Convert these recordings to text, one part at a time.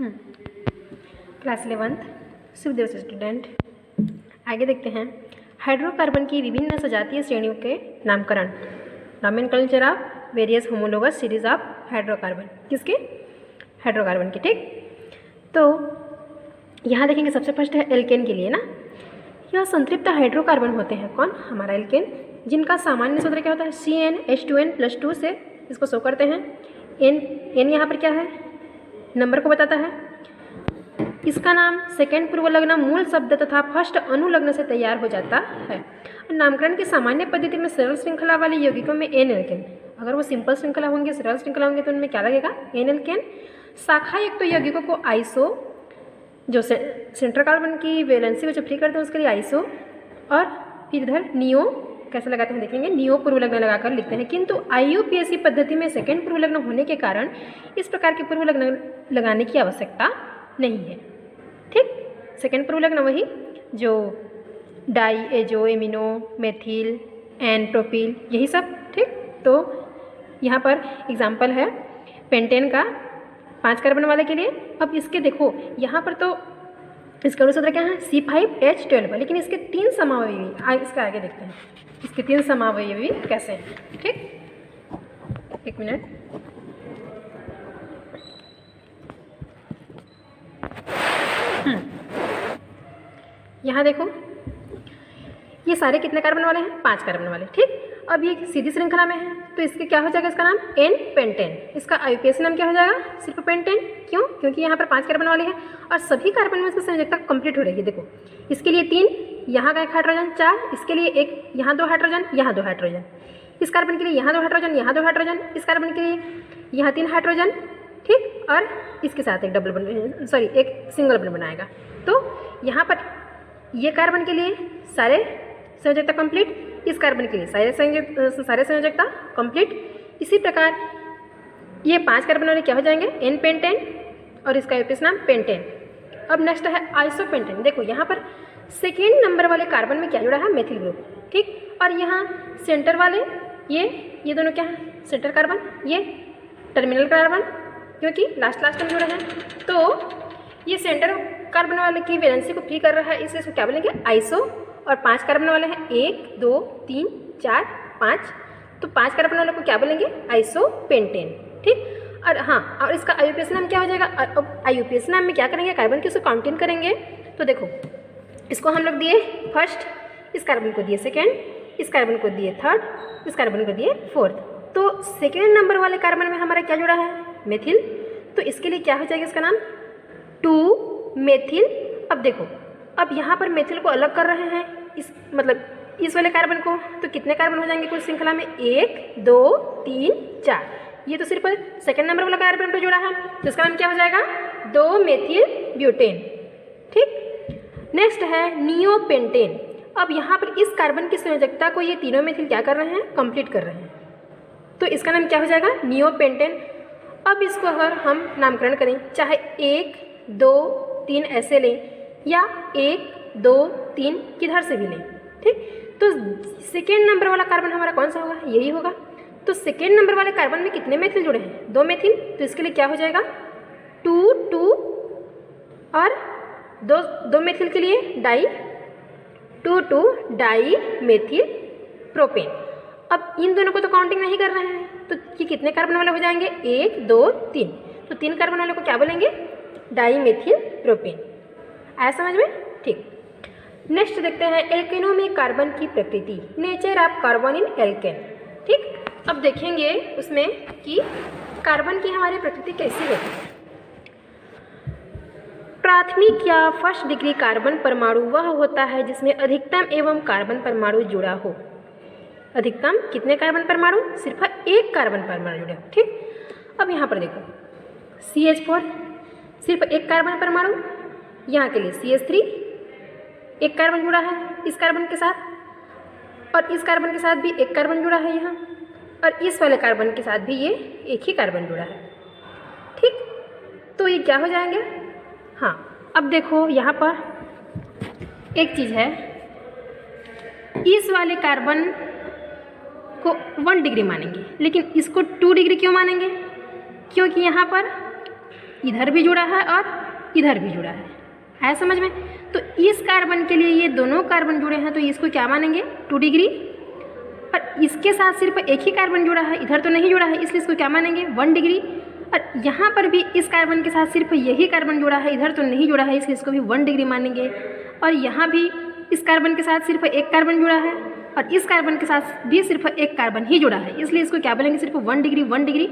Class 11th Shivdev student. आगे देखते हैं हाइड्रोकार्बन की विभिन्न सजातीय श्रेणियों के नामकरण। Nomenclature of various homologous series of hydrocarbon. किसके? हाइड्रोकार्बन के। ठीक, तो यहाँ देखेंगे सबसे फर्स्ट है एल्केन के लिए ना। यह संतृप्त हाइड्रोकार्बन होते हैं। कौन? हमारा एल्केन, जिनका सामान्य सूत्र क्या होता है? CnH2n+2 से इसको शो करते हैं। एन यहाँ पर क्या है? नंबर को बताता है। इसका नाम सेकेंड पूर्वलग्न मूल शब्द तथा फर्स्ट अनुलग्न से तैयार हो जाता है। नामकरण की सामान्य पद्धति में सरल श्रृंखला वाले यौगिकों में एन एल्केन, अगर वो सिंपल श्रृंखला होंगे, सरल श्रृंखला होंगे, तो उनमें क्या लगेगा? N alkane. शाखा युक्त यौगिकों को आइसो, जो सेंट्रल कार्बन की वैलेंसी को जो फ्री करते हैं उसके लिए आइसो, और फिर इधर नियो कैसे लगाते हैं देखेंगे। नियो पूर्वलग्न लगाकर लिखते हैं, किंतु IUPAC पद्धति में सेकेंड पूर्वलग्न होने के कारण इस प्रकार के पूर्वलग्न लगाने की आवश्यकता नहीं है। ठीक, सेकेंड पूर्वलग्न वही जो di, azo, amino, methyl, n, propyl, यही सब। ठीक, तो यहाँ पर एग्जाम्पल है पेंटेन का 5 कार्बन वाले के लिए। अब इसके देखो यहाँ पर तो इसका सूत्र क्या है? C5H12, लेकिन इसके 3 समावयवी, इसके आगे देखते हैं इसके 3 समावयवी कैसे हैं। ठीक, एक मिनट। यहाँ देखो ये सारे कितने कार्बन वाले हैं? 5 कार्बन वाले। ठीक, अब ये सीधी श्रृंखला में है तो इसके क्या हो जाएगा? इसका नाम एन पेंटेन। इसका IUPAC नाम क्या हो जाएगा? सिर्फ पेंटेन। क्यों? क्योंकि यहाँ पर 5 कार्बन वाले हैं और सभी कार्बन में इसकी संयोजकता कंप्लीट हो रही है। देखो इसके लिए 3, यहाँ का 1 हाइड्रोजन, 4, इसके लिए 1, यहाँ 2 हाइड्रोजन, यहाँ 2 हाइड्रोजन, इस कार्बन के लिए यहाँ 2 हाइड्रोजन, यहाँ 2 हाइड्रोजन, इस कार्बन के लिए यहाँ 3 हाइड्रोजन। ठीक, और इसके साथ एक एक सिंगल बॉन्ड बनाएगा। तो यहाँ पर ये कार्बन के लिए सारे संयोजकता कंप्लीट, इस कार्बन के लिए सारे संयोजकता कंप्लीट। इसी प्रकार ये 5 कार्बन वाले क्या हो जाएंगे? एन पेंटेन, और इसका IUPAC नाम पेंटेन। अब नेक्स्ट है आइसोपेंटेन। देखो यहाँ पर सेकेंड नंबर वाले कार्बन में क्या जुड़ा है? Methyl group. ठीक, और यहाँ सेंटर वाले ये दोनों क्या है? सेंटर कार्बन, ये टर्मिनल कार्बन, क्योंकि लास्ट में जुड़ा है। तो ये सेंटर कार्बन वाले की वैलेंसी को फ्री कर रहा है, इसलिए इसको क्या बोलेंगे? आइसो। और 5 कार्बन वाले हैं 1, 2, 3, 4, 5, तो 5 कार्बन वाले को क्या बोलेंगे? आइसोपेंटेन। ठीक, और हाँ, और इसका IUPAC नाम क्या हो जाएगा? अब IUPAC नाम में क्या करेंगे? कार्बन की उसको काउंटिंग करेंगे। तो देखो इसको हम लोग दिए फर्स्ट, इस कार्बन को दिए सेकेंड, इस कार्बन को दिए थर्ड, इस कार्बन को दिए फोर्थ। तो सेकेंड नंबर वाले कार्बन में हमारा क्या जुड़ा है? मेथिल। तो इसके लिए क्या हो जाएगा? इसका नाम 2 मेथिल। अब देखो, अब यहाँ पर मेथिल को अलग कर रहे हैं, इस वाले कार्बन को, तो कितने कार्बन हो जाएंगे कुल श्रृंखला में? 1, 2, 3, 4। ये तो सिर्फ सेकेंड नंबर वाला कार्बन पर जुड़ा है, तो इसका नाम क्या हो जाएगा? 2 मेथिल ब्यूटेन। ठीक, नेक्स्ट है नियोपेंटेन। अब यहाँ पर इस कार्बन की संयोजकता को ये तीनों मेथिल क्या कर रहे हैं? कंप्लीट कर रहे हैं, तो इसका नाम क्या हो जाएगा? नियोपेंटेन। अब इसको अगर हम नामकरण करें, चाहे 1, 2, 3 ऐसे लें, या 1, 2, 3 किधर से भी लें। ठीक, तो सेकेंड नंबर वाला कार्बन हमारा कौन सा होगा? यही होगा। तो सेकेंड नंबर वाले कार्बन में कितने मेथिल जुड़े हैं? 2 मेथिल। तो इसके लिए क्या हो जाएगा? 2, 2 और 2 मेथिल के लिए डाई, 2, 2 डाई मेथिल प्रोपेन। अब इन दोनों को तो काउंटिंग नहीं कर रहे हैं, तो ये कितने कार्बन वाले हो जाएंगे? 1, 2, 3। तो 3 कार्बन वाले को क्या बोलेंगे? Di methyl propane. आया समझ में? ठीक, नेक्स्ट देखते हैं एल्केनों में कार्बन की प्रकृति। Nature of carbon in alkane. ठीक, अब देखेंगे उसमें कि कार्बन की हमारी प्रकृति कैसी होती है। प्राथमिक या फर्स्ट डिग्री कार्बन परमाणु वह होता है जिसमें अधिकतम एवं कार्बन परमाणु जुड़ा हो। अधिकतम कितने कार्बन परमाणु? सिर्फ 1 कार्बन परमाणु जुड़े हो। ठीक, अब यहाँ पर देखो CH4 सिर्फ 1 कार्बन परमाणु, यहाँ के लिए CH3 1 कार्बन जुड़ा है इस कार्बन के साथ, और इस कार्बन के साथ भी 1 कार्बन जुड़ा है यहाँ, और इस वाले कार्बन के साथ भी ये 1 ही कार्बन जुड़ा है। ठीक, तो ये क्या हो जाएंगे? हाँ, अब देखो यहाँ पर एक चीज़ है, इस वाले कार्बन को 1 डिग्री मानेंगे, लेकिन इसको 2 डिग्री क्यों मानेंगे? क्योंकि यहाँ पर इधर भी जुड़ा है और इधर भी जुड़ा है समझ में। तो इस कार्बन के लिए ये दोनों कार्बन जुड़े हैं तो इसको क्या मानेंगे 2 डिग्री, और इसके साथ सिर्फ एक ही कार्बन जुड़ा है, इधर तो नहीं जुड़ा है, इसलिए इसको क्या मानेंगे 1 डिग्री। और यहाँ पर भी इस कार्बन के साथ सिर्फ यही कार्बन जुड़ा है, इधर तो नहीं जुड़ा है, इसलिए इसको भी 1 डिग्री मानेंगे। और यहाँ भी इस कार्बन के साथ सिर्फ एक कार्बन जुड़ा है और इस कार्बन के साथ भी सिर्फ एक कार्बन ही जुड़ा है, इसलिए इसको क्या बोलेंगे सिर्फ 1 डिग्री 1 डिग्री।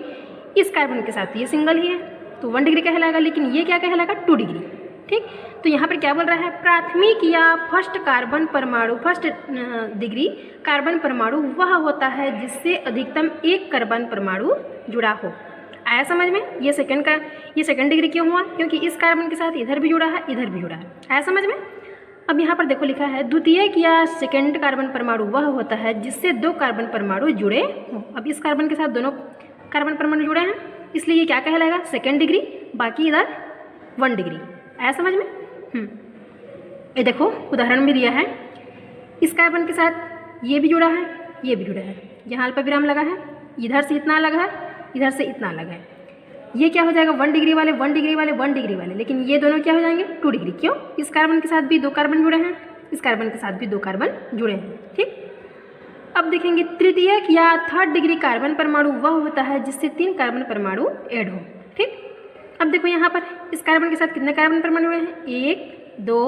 इस कार्बन के साथ ये सिंगल ही है तो 1 डिग्री कहलाएगा, लेकिन ये क्या कहलाएगा 2 डिग्री। ठीक, तो यहाँ पर क्या बोल रहा है, प्राथमिक या फर्स्ट कार्बन परमाणु, फर्स्ट डिग्री कार्बन परमाणु वह होता है जिससे अधिकतम एक कार्बन परमाणु जुड़ा हो। आया समझ में। ये सेकंड डिग्री क्यों हुआ, क्योंकि इस कार्बन के साथ इधर भी जुड़ा है, इधर भी जुड़ा है। आया समझ में। अब यहाँ पर देखो लिखा है द्वितीयक या सेकंड कार्बन परमाणु वह होता है जिससे 2 कार्बन परमाणु जुड़े हों। अब इस कार्बन के साथ दोनों कार्बन परमाणु जुड़े हैं, इसलिए ये क्या कहलाएगा सेकंड डिग्री, बाकी इधर 1 डिग्री। आया समझ में। ये देखो उदाहरण में दिया है, इस कार्बन के साथ ये भी जुड़ा है, ये भी जुड़ा है, यहाँ अल्पविराम लगा है, इधर से इतना अलग है, इधर से इतना अलग है। ये क्या हो जाएगा 1 डिग्री वाले 1 डिग्री वाले 1 डिग्री वाले, लेकिन ये दोनों क्या हो जाएंगे 2 डिग्री। क्यों, इस कार्बन के साथ भी 2 कार्बन जुड़े हैं, इस कार्बन के साथ भी 2 कार्बन जुड़े हैं। ठीक, अब देखेंगे तृतीयक या थर्ड डिग्री कार्बन परमाणु वह होता है जिससे 3 कार्बन परमाणु ऐड हो। ठीक, अब देखो यहाँ पर इस कार्बन के साथ कितने कार्बन परमाणु हुए हैं 1 2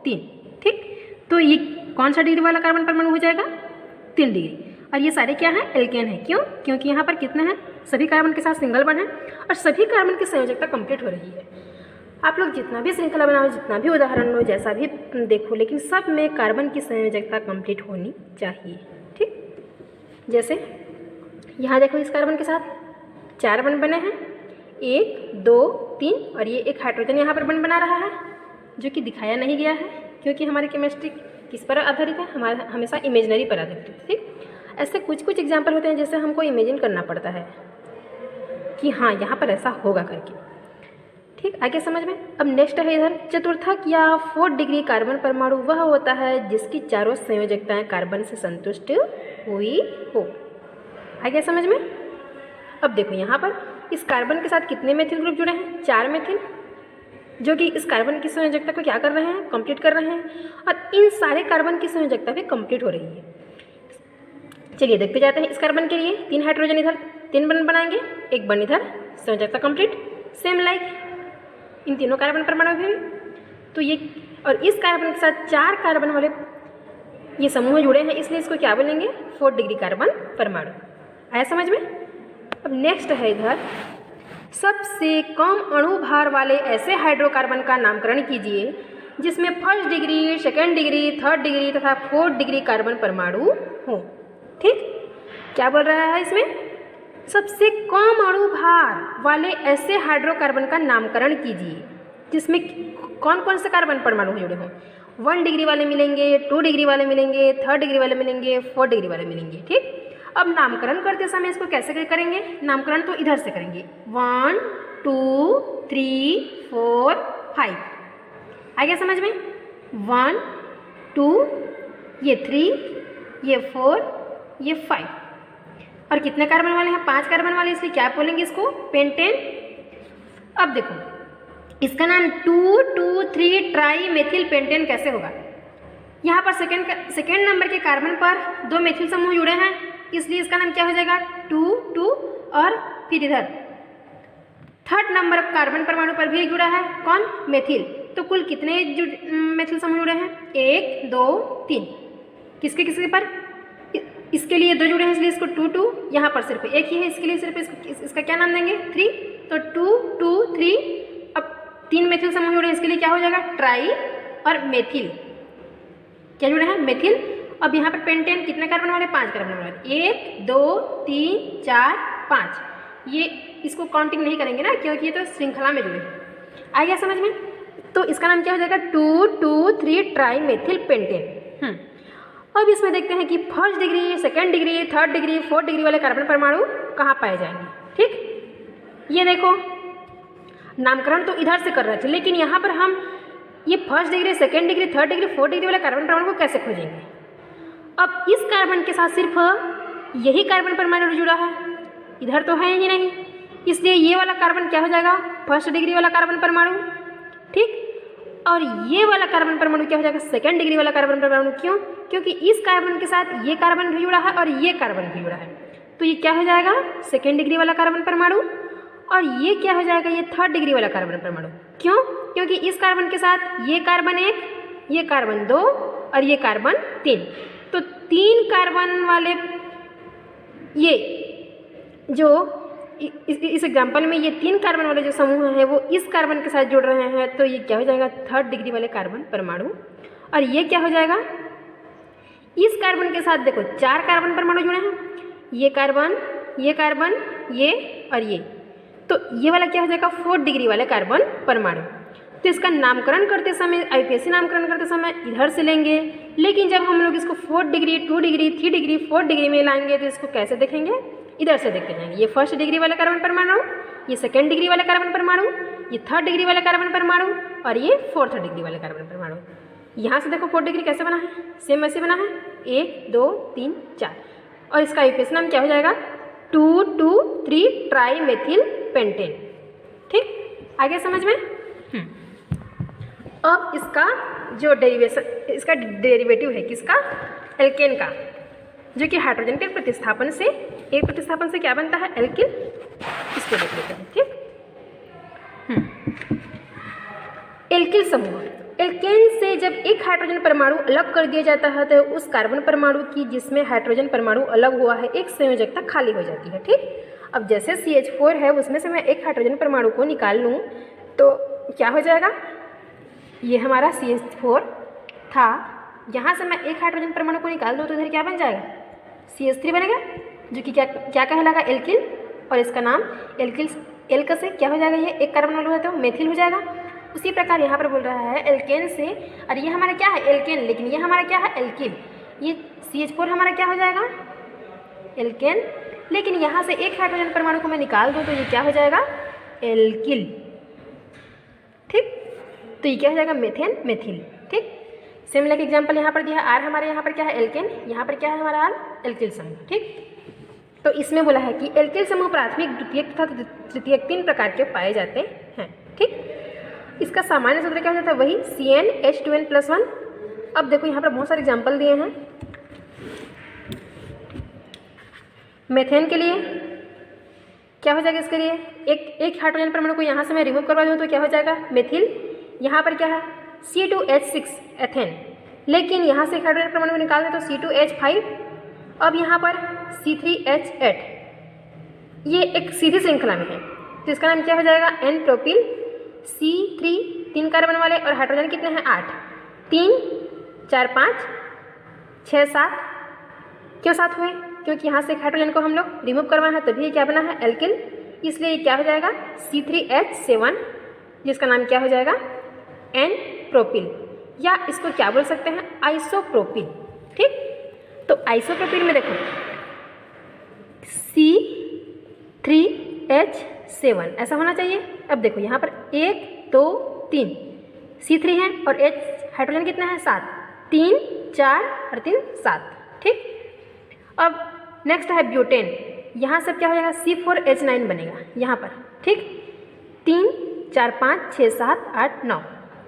3। ठीक, तो ये कौन सा डिग्री वाला कार्बन परमाणु हो जाएगा 3 डिग्री। और ये सारे क्या हैं एल्केन है। क्यों, क्योंकि यहाँ पर कितने हैं सभी कार्बन के साथ सिंगल बॉन्ड है और सभी कार्बन की संयोजकता कंप्लीट हो रही है। आप लोग जितना भी श्रृंखला बनाओ, जितना भी उदाहरण लो, जैसा भी देखो, लेकिन सब में कार्बन की संयोजकता कंप्लीट होनी चाहिए। ठीक, जैसे यहाँ देखो इस कार्बन के साथ 4 बॉन्ड बने हैं, 1 2 3, और ये एक हाइड्रोजन यहाँ पर बॉन्ड बना रहा है जो कि दिखाया नहीं गया है क्योंकि हमारी केमिस्ट्री किस पर आधारित है, हमारा हमेशा इमेजनरी पर आधारित है। ठीक, ऐसे कुछ एग्जाम्पल होते हैं जैसे हमको इमेजिन करना पड़ता है कि हाँ यहाँ पर ऐसा होगा करके। ठीक, आगे समझ में। अब नेक्स्ट है इधर चतुर्थक या 4th डिग्री कार्बन परमाणु वह होता है जिसकी चारों संयोजकताएं कार्बन से संतुष्ट हुई हो। आगे समझ में। अब देखो यहाँ पर इस कार्बन के साथ कितने मेथिल ग्रुप जुड़े हैं 4 मेथिल, जो कि इस कार्बन की संयोजकता को क्या कर रहे हैं कंप्लीट कर रहे हैं, और इन सारे कार्बन की संयोजकता भी कंप्लीट हो रही है। चलिए देखते जाते हैं। इस कार्बन के लिए 3 हाइड्रोजन इधर 3 बॉन्ड बनाएंगे, 1 बॉन्ड इधर, संयोजकता कंप्लीट। सेम लाइक इन तीनों कार्बन परमाणु भी तो ये, और इस कार्बन के साथ 4 कार्बन वाले ये समूह जुड़े हैं, इसलिए इसको क्या बोलेंगे 4th डिग्री कार्बन परमाणु। आया समझ में। अब नेक्स्ट है इधर सबसे कम अणु भार वाले ऐसे हाइड्रोकार्बन का नामकरण कीजिए जिसमें 1st degree, 2nd degree, 3rd degree तथा 4th डिग्री कार्बन परमाणु हो। ठीक, क्या बोल रहा है इसमें, सबसे कम अणु भार वाले ऐसे हाइड्रोकार्बन का नामकरण कीजिए जिसमें कौन कौन से कार्बन परमाणु जुड़े हों। 1 डिग्री वाले मिलेंगे, 2 डिग्री वाले मिलेंगे, 3rd डिग्री वाले मिलेंगे, 4th डिग्री वाले मिलेंगे। ठीक, अब नामकरण करते समय इसको कैसे करेंगे, नामकरण तो इधर से करेंगे 1 2 3 4 5। आ गया समझ में। 1 2 ये 3 ये 4 ये 5, और कितने कार्बन वाले हैं 5 कार्बन वाले, इसलिए क्या बोलेंगे इसको पेंटेन। अब देखो इसका नाम 2 2 3 ट्राई मेथिल पेंटेन कैसे होगा। यहाँ पर सेकेंड नंबर के कार्बन पर 2 मेथिल समूह जुड़े हैं, इसलिए इसका नाम क्या हो जाएगा 2 2, और फिर इधर 3rd नंबर कार्बन परमाणु पर भी जुड़ा है कौन मेथिल। तो कुल कितने मेथिल समूह जुड़े हैं 1 2 3। किसके किसके पर, इसके लिए 2 जुड़े हैं इसलिए इसको 2 2, यहाँ पर सिर्फ एक ही है इसके लिए सिर्फ इसका क्या नाम देंगे 3, तो 2 2 3। अब 3 मेथिल समूह जुड़े हैं, इसके लिए क्या हो जाएगा ट्राई और मेथिल, क्या जुड़े हैं मेथिल। अब यहाँ पर पेंटेन कितने कार्बन वाले 5 कार्बन वाले, 1 2 3 4 5। ये इसको काउंटिंग नहीं करेंगे ना क्योंकि ये तो श्रृंखला में जुड़े हैं। आ गया समझ में। तो इसका नाम क्या हो जाएगा 2 2 3 ट्राई मेथिल पेंटेन। अब इसमें देखते हैं कि 1st degree, 2nd degree, 3rd degree, 4th degree वाले कार्बन परमाणु कहाँ पाए जाएंगे। ठीक, ये देखो नामकरण तो इधर से कर रहे थे, लेकिन यहाँ पर हम ये 1st degree, 2nd degree, 3rd degree, 4th degree वाले कार्बन परमाणु को कैसे खोजेंगे। अब इस कार्बन के साथ सिर्फ यही कार्बन परमाणु जुड़ा है, इधर तो है ही नहीं, इसलिए ये वाला कार्बन क्या हो जाएगा फर्स्ट डिग्री वाला कार्बन परमाणु, ठीक। और ये वाला कार्बन परमाणु क्या हो जाएगा, सेकेंड डिग्री वाला कार्बन परमाणु। क्यों? क्योंकि इस कार्बन के साथ ये कार्बन भी जुड़ा है और ये कार्बन भी जुड़ा है, तो ये क्या हो जाएगा, सेकेंड डिग्री वाला कार्बन परमाणु। और ये क्या हो जाएगा, ये थर्ड डिग्री वाला कार्बन परमाणु। क्यों? क्योंकि इस कार्बन के साथ ये कार्बन 1, ये कार्बन 2 और ये कार्बन 3, तो 3 कार्बन वाले ये जो इस एग्जाम्पल में ये 3 कार्बन वाले जो समूह हैं वो इस कार्बन के साथ जुड़ रहे हैं, तो ये क्या हो जाएगा, थर्ड डिग्री वाले कार्बन परमाणु। और ये क्या हो जाएगा, इस कार्बन के साथ देखो 4 कार्बन परमाणु जुड़े हैं, ये कार्बन, ये कार्बन, ये और ये, तो ये वाला क्या हो जाएगा, फोर्थ डिग्री वाले कार्बन परमाणु। तो इसका नामकरण करते समय, आईपीएससी नामकरण करते समय इधर से लेंगे, लेकिन जब हम लोग इसको 4th degree, 2 degree, 3 degree, 4th degree में लाएंगे तो इसको कैसे देखेंगे, इधर से देखते जाएंगे। ये फर्स्ट डिग्री वाला कार्बन परमाणु, ये सेकेंड डिग्री वाला कार्बन परमाणु, ये थर्ड डिग्री वाला कार्बन परमाणु और ये फोर्थ डिग्री वाला कार्बन परमाणु। यहाँ से देखो 4th डिग्री कैसे बना है, सेम वैसे बना है, 1 2 3 4, और इसका आईपीएससी नाम क्या हो जाएगा, 2,2,3 ट्राई मेथिल पेंटेन। ठीक, आगे समझ में। अब इसका जो इसका डेरिवेटिव है किसका, एल्केन का, जो कि हाइड्रोजन के प्रतिस्थापन से, एक प्रतिस्थापन से क्या बनता है, एल्किल। इसको देख लेते हैं। ठीक, एल्किल समूह, एल्केन से जब एक हाइड्रोजन परमाणु अलग कर दिया जाता है तो उस कार्बन परमाणु की जिसमें हाइड्रोजन परमाणु अलग हुआ है एक संयोजकता खाली हो जाती है। ठीक, अब जैसे CH4 है उसमें से मैं एक हाइड्रोजन परमाणु को निकाल लूँ तो क्या हो जाएगा, ये हमारा CH4 था, यहाँ से मैं एक हाइड्रोजन परमाणु को निकाल दूँ तो इधर क्या बन जाएगा, CH3 बनेगा, जो कि क्या कहलागा, एल्किल। और इसका नाम एल्किल, एल्क से क्या हो जाएगा, ये एक कार्बन वाला है तो मेथिल हो जाएगा। उसी प्रकार यहाँ पर बोल रहा है एल्केन से, और ये हमारा क्या है, एल्केन, लेकिन ये हमारा क्या है, एल्किल। ये CH4 हमारा क्या हो जाएगा, एल्केन, लेकिन यहाँ से एक हाइड्रोजन परमाणु को मैं निकाल दूँ तो ये क्या हो जाएगा, एल्किल। ठीक, तो ये क्या हो जाएगा, मेथेन, मेथिल। ठीक, सेम लाइक एग्जाम्पल यहाँ पर दिया है, R हमारे यहाँ पर क्या है, एल्केन, यहाँ पर क्या है हमारा R, एल्किल समूह। ठीक, तो इसमें बोला है कि एल्किल समूह प्राथमिक, द्वितीयक तथा तृतीयक 3 प्रकार के पाए जाते हैं। ठीक, इसका सामान्य सूत्र क्या हो जाता है, वही CnH2n+1। अब देखो यहाँ पर बहुत सारे एग्जाम्पल दिए हैं। मेथेन के लिए क्या हो जाएगा, इसके लिए एक हाइड्रोजन परमाणु को यहाँ से मैं रिमूव करवा दूँ तो क्या हो जाएगा, मेथिल। यहाँ पर क्या है, C2H6 एथेन, लेकिन यहाँ से एक हाइड्रोजन परमाणु को निकाल दें तो C2H5। अब यहाँ पर C3H8, ये एक सीधी श्रृंखला में है तो इसका नाम क्या हो जाएगा, N प्रोपिल। C3 3 कार्बन वाले और हाइड्रोजन कितने हैं, 8, 3 4 5 6 7, क्यों 7 हुए, क्योंकि यहाँ से एक हाइड्रोजन को हम लोग रिमूव करवाए हैं तभी क्या बना है, एल्किल, इसलिए ये क्या हो जाएगा, C3H7, जिसका नाम क्या हो जाएगा, N प्रोपिल, या इसको क्या बोल सकते हैं, आइसोप्रोपिल। ठीक, तो आइसोप्रोपिल में देखो C3H7 ऐसा होना चाहिए। अब देखो यहाँ पर 1 2 3 C3 है और H हाइड्रोजन कितना है, 7, 3 4 और 3 7। ठीक, अब नेक्स्ट है ब्यूटेन, यहाँ से क्या हो जाएगा, C4H9 बनेगा यहाँ पर। ठीक, 3 4 5 6 7 8 9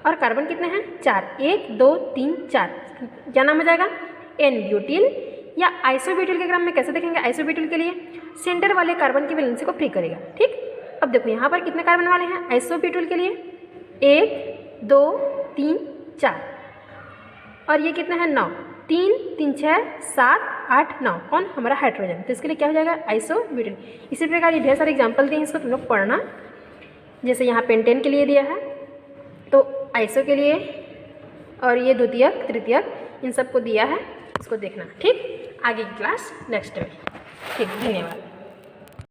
और कार्बन कितने हैं, 4, 1 2 3 4, क्या नाम हो जाएगा, N ब्यूटिल। या आइसोब्यूटिल के क्रम में कैसे देखेंगे, आइसोब्यूटिल के लिए सेंटर वाले कार्बन की वैलेंसी को फ्री करेगा। ठीक, अब देखो यहाँ पर कितने कार्बन वाले हैं, आइसोब्यूटिल के लिए 1 2 3 4 और ये कितने हैं, 9, 3 3 6 7 8 9, कौन, हमारा हाइड्रोजन, तो इसके लिए क्या हो जाएगा, आइसोब्यूटिल। इसी प्रकार ये ढेर सारे एग्जाम्पल दिए हैं, इसको तुम लोग पढ़ना। जैसे यहाँ पेंटेन के लिए दिया है तो आइसो के लिए, और ये द्वितीयक तृतीयक इन सबको दिया है, इसको देखना। ठीक, आगे की क्लास नेक्स्ट में। ठीक, धन्यवाद।